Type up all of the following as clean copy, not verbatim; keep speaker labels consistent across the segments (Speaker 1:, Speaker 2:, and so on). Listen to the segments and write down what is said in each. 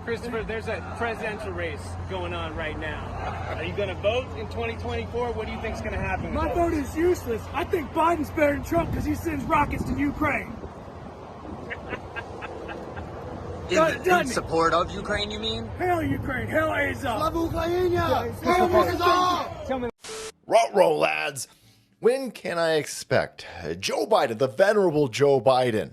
Speaker 1: Christopher, there's a presidential race going on right now. Are you going to vote in 2024? What do you think's going to happen?
Speaker 2: My vote is useless. I think Biden's better than Trump because he sends rockets to Ukraine.
Speaker 3: In support of Ukraine, you mean?
Speaker 2: Hell Ukraine. Hell Azov.
Speaker 4: Ruh-roh, lads. When can I expect Joe Biden, the venerable Joe Biden,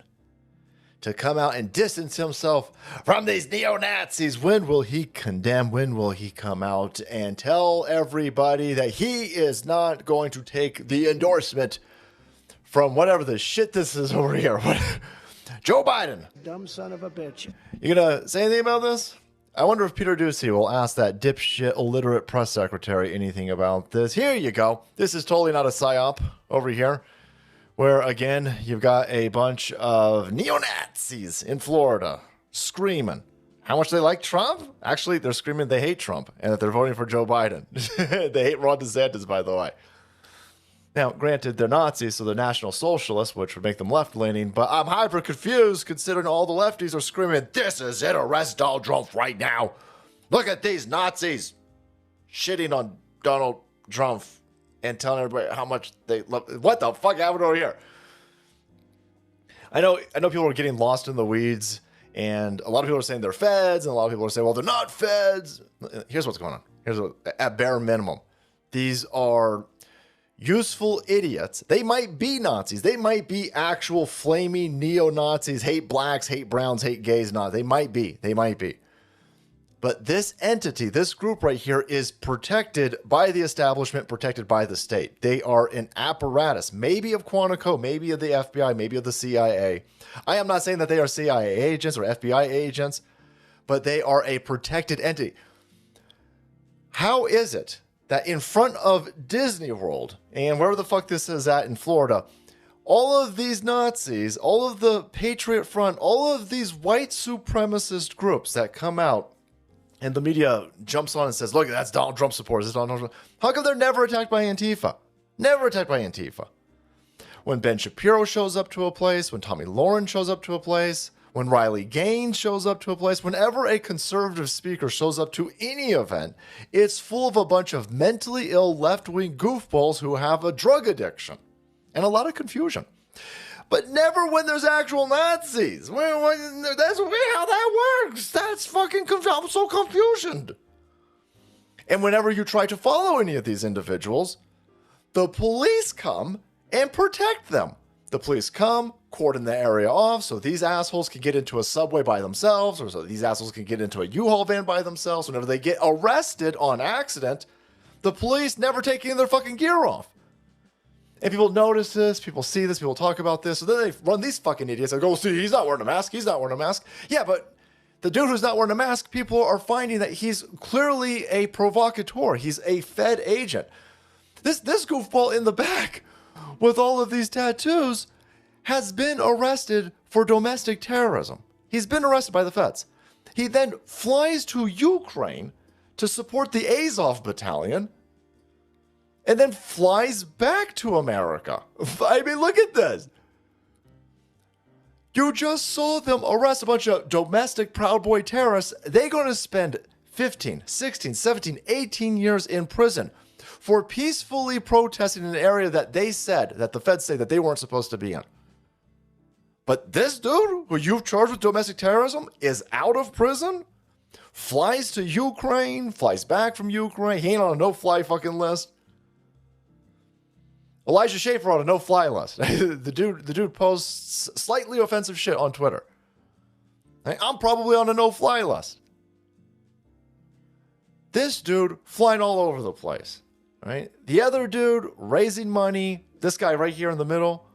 Speaker 4: to come out and distance himself from these neo-Nazis? When will he condemn? When will he come out and tell everybody that he is not going to take the endorsement from whatever the shit this is over here? Joe Biden.
Speaker 5: Dumb son of a bitch.
Speaker 4: You gonna say anything about this? I wonder if Peter Doocy will ask that dipshit illiterate press secretary anything about this. Here you go. This is totally not a psyop over here, where, again, you've got a bunch of neo-Nazis in Florida screaming how much they like Trump. Actually, they're screaming they hate Trump and that they're voting for Joe Biden. They hate Ron DeSantis, by the way. Now, granted, they're Nazis, so they're National Socialists, which would make them left-leaning, but I'm hyper confused considering all the lefties are screaming, this is it, arrest Donald Trump right now. Look at these Nazis shitting on Donald Trump and telling everybody how much they love. What the fuck happened over here? I know people are getting lost in the weeds, and a lot of people are saying they're feds, and a lot of people are saying, well, they're not feds. Here's what's going on. At bare minimum, these are useful idiots. They might be Nazis. They might be actual flaming neo-Nazis, hate blacks, hate browns, hate gays, not. They might be. But this entity, this group right here, is protected by the establishment, protected by the state. They are an apparatus, maybe of Quantico, maybe of the FBI, maybe of the CIA. I am not saying that they are CIA agents or FBI agents, but they are a protected entity. How is it that in front of Disney World, and wherever the fuck this is at in Florida, all of these Nazis, all of the Patriot Front, all of these white supremacist groups that come out, and the media jumps on and says, look, that's Donald Trump supporters. That's Donald Trump. How come they're never attacked by Antifa? Never attacked by Antifa. When Ben Shapiro shows up to a place, when Tommy Lauren shows up to a place, when Riley Gaines shows up to a place, whenever a conservative speaker shows up to any event, it's full of a bunch of mentally ill left-wing goofballs who have a drug addiction and a lot of confusion. But never when there's actual Nazis. That's how that works. That's fucking I'm so confused. And whenever you try to follow any of these individuals, the police come and protect them. The police come, cordon the area off so these assholes can get into a subway by themselves, or so these assholes can get into a U-Haul van by themselves. Whenever they get arrested on accident, the police never take any of their fucking gear off. And people notice this, people see this, people talk about this, so then they run these fucking idiots and go, see, he's not wearing a mask, he's not wearing a mask. Yeah, but the dude who's not wearing a mask, people are finding that he's clearly a provocateur. He's a Fed agent. This goofball in the back with all of these tattoos has been arrested for domestic terrorism. He's been arrested by the feds. He then flies to Ukraine to support the Azov battalion and then flies back to America. I mean, look at this. You just saw them arrest a bunch of domestic Proud Boy terrorists. They're going to spend 15, 16, 17, 18 years in prison for peacefully protesting in an area that they said, that the feds say that they weren't supposed to be in. But this dude, who you've charged with domestic terrorism, is out of prison, flies to Ukraine, flies back from Ukraine. He ain't on a no-fly fucking list. Elijah Schaffer on a no-fly list. The dude posts slightly offensive shit on Twitter. I'm probably on a no-fly list. This dude flying all over the place. Right? The other dude raising money. This guy right here in the middle,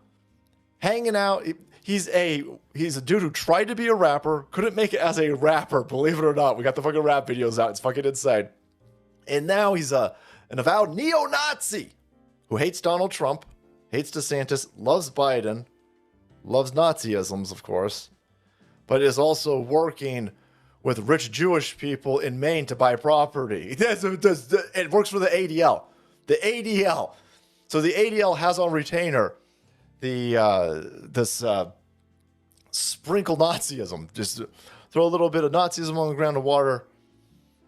Speaker 4: hanging out. He's a dude who tried to be a rapper, couldn't make it as a rapper, believe it or not. We got the fucking rap videos out. It's fucking insane. And now he's an avowed neo-Nazi who hates Donald Trump, hates DeSantis, loves Biden, loves Nazisms, of course, but is also working with rich Jewish people in Maine to buy property. It works for the ADL. The ADL. So the ADL has on retainer this sprinkle Nazism, just throw a little bit of Nazism on the ground of water.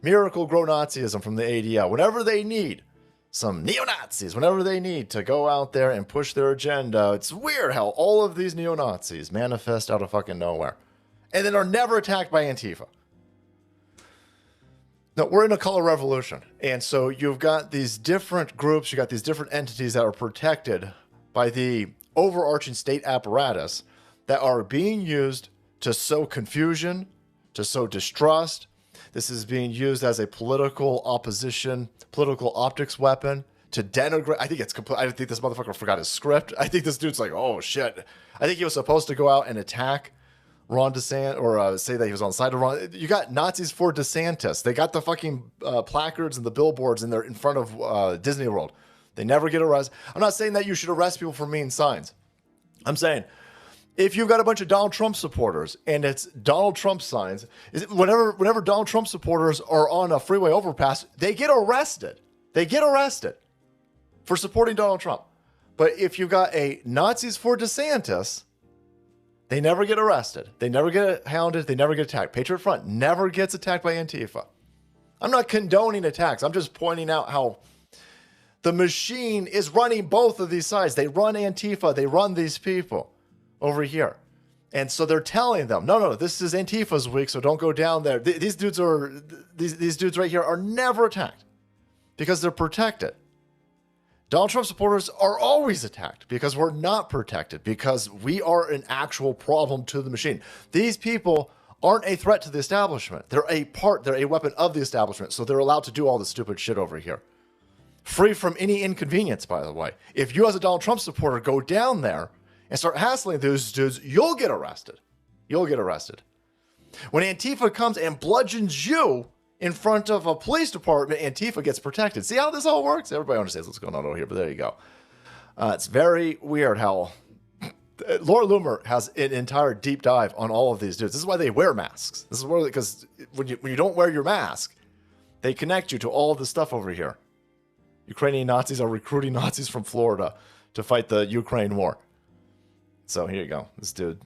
Speaker 4: Miracle grow Nazism from the ADL. Whenever they need some neo-Nazis, whenever they need to go out there and push their agenda, it's weird how all of these neo-Nazis manifest out of fucking nowhere. And then are never attacked by Antifa. No, we're in a color revolution. And so you've got these different groups, you got these different entities that are protected by the overarching state apparatus that are being used to sow confusion, to sow distrust. This is being used as a political opposition, political optics weapon to denigrate. I think it's complete. I think this motherfucker forgot his script. I think this dude's like, oh shit. I think he was supposed to go out and attack Ron DeSantis, or say that he was on the side of Ron. You got Nazis for DeSantis. They got the fucking placards and the billboards in front of Disney World. They never get arrested. I'm not saying that you should arrest people for mean signs. I'm saying if you've got a bunch of Donald Trump supporters and it's Donald Trump signs, whenever Donald Trump supporters are on a freeway overpass, they get arrested. They get arrested for supporting Donald Trump. But if you've got a Nazis for DeSantis, they never get arrested. They never get hounded. They never get attacked. Patriot Front never gets attacked by Antifa. I'm not condoning attacks. I'm just pointing out how the machine is running both of these sides. They run Antifa. They run these people over here. And so they're telling them, no, this is Antifa's week, so don't go down there. These dudes right here are never attacked because they're protected. Donald Trump supporters are always attacked because we're not protected, because we are an actual problem to the machine. These people aren't a threat to the establishment. They're a weapon of the establishment, so they're allowed to do all this stupid shit over here. Free from any inconvenience, by the way. If you as a Donald Trump supporter go down there and start hassling those dudes, you'll get arrested. You'll get arrested. When Antifa comes and bludgeons you in front of a police department, Antifa gets protected. See how this all works? Everybody understands what's going on over here, but there you go. It's very weird how Laura Loomer has an entire deep dive on all of these dudes. This is why they wear masks. This is why, because when you don't wear your mask, they connect you to all of the stuff over here. Ukrainian Nazis are recruiting Nazis from Florida to fight the Ukraine war. So here you go. This dude.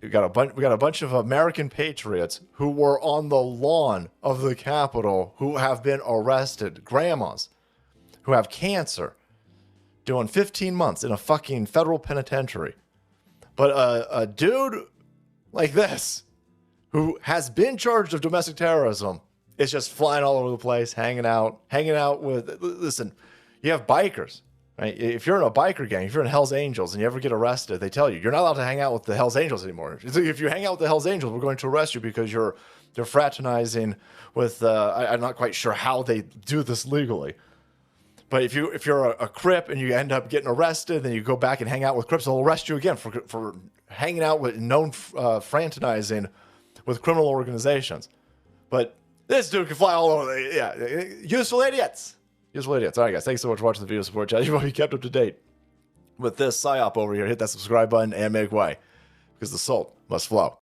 Speaker 4: We got a bunch of American patriots who were on the lawn of the Capitol who have been arrested. Grandmas who have cancer doing 15 months in a fucking federal penitentiary. But a dude like this who has been charged of domestic terrorism is just flying all over the place, hanging out with, listen, you have bikers. Right? If you're in a biker gang, if you're in Hell's Angels and you ever get arrested, they tell you, you're not allowed to hang out with the Hell's Angels anymore. If you hang out with the Hell's Angels, we're going to arrest you because they're fraternizing with, I'm not quite sure how they do this legally. But if you're a Crip and you end up getting arrested, then you go back and hang out with Crips, they'll arrest you again for hanging out with fraternizing with criminal organizations. But this dude can fly all over. Yeah, useful idiots. Useful idiots. All right, guys. Thanks so much for watching the video support channel. You want to be kept up to date with this psyop over here. Hit that subscribe button and make way, because the salt must flow.